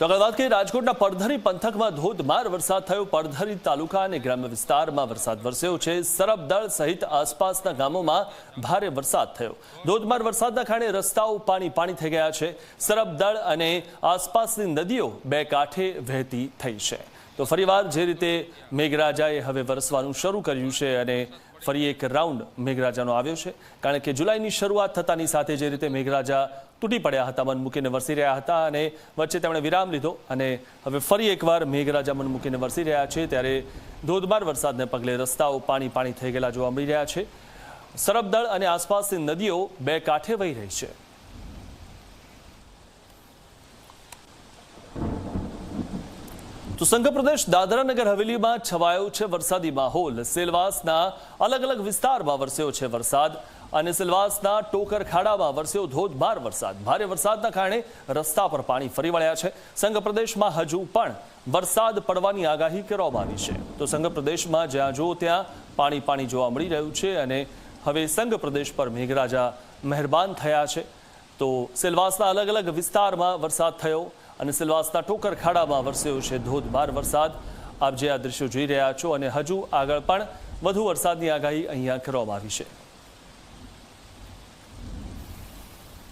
તો આગળ વાત કરીએ રાજકોટના પડધરી પંથકમાં ધોધમાર વરસાદ થયો। પડધરી તાલુકા અને ગ્રામ્ય વિસ્તારમાં વરસાદ વરસ્યો છે। સરબદળ સહિત આસપાસના ગામોમાં ભારે વરસાદ થયો। ધોધમાર વરસાદના કારણે રસ્તાઓ પાણી થઈ ગયા છે। સરબદળ અને આસપાસની નદીઓ બે કાંઠે વહેતી થઈ છે। તો ફરીવાર જે રીતે મેઘરાજાએ હવે વરસવાનું શરૂ કર્યું છે અને ફરી એક રાઉન્ડ મેઘરાજાનો આવ્યો છે, કારણ કે જુલાઈની શરૂઆત થતાની સાથે જે રીતે મેઘરાજા તૂટી પડ્યા હતા, મન મૂકીને વરસી રહ્યા હતા અને વચ્ચે તેમણે વિરામ લીધો અને હવે ફરી એકવાર મેઘરાજા મન મૂકીને વરસી રહ્યા છે, ત્યારે ધોધમાર વરસાદને પગલે રસ્તાઓ પાણી થઈ ગયેલા જોવા મળી રહ્યા છે। સરબદળ અને આસપાસની નદીઓ બે કાંઠે વહી રહી છે। તો સંઘ પ્રદેશ દાદરા નગર હવેલીમાં છવાયો છે વરસાદી માહોલ। સેલવાસના અલગ અલગ વિસ્તારમાં વરસ્યો છે વરસાદ અને સેલવાસના ટોકર ખાડામાં વરસ્યો ધોધમાર વરસાદ। ભારે વરસાદના કારણે રસ્તા પર પાણી ફરી વળ્યા છે। સંઘ પ્રદેશમાં હજુ પણ વરસાદ પડવાની આગાહી કરવામાં આવી છે। તો સંઘ પ્રદેશમાં જ્યાં જો ત્યાં પાણી જોવા મળી રહ્યું છે અને હવે સંઘ પ્રદેશ પર મેઘરાજા મહેરબાન થયા છે। તો સેલવાસના અલગ અલગ વિસ્તારમાં વરસાદ થયો અને સેલવાસના ટોકર ખાડામાં વરસ્યો છે ધોધમાર વરસાદ। આપ જે આ દ્રશ્યો જોઈ રહ્યા છો અને હજુ આગળ પણ વધુ વરસાદની આગાહી અહીંયા કરવામાં આવી છે।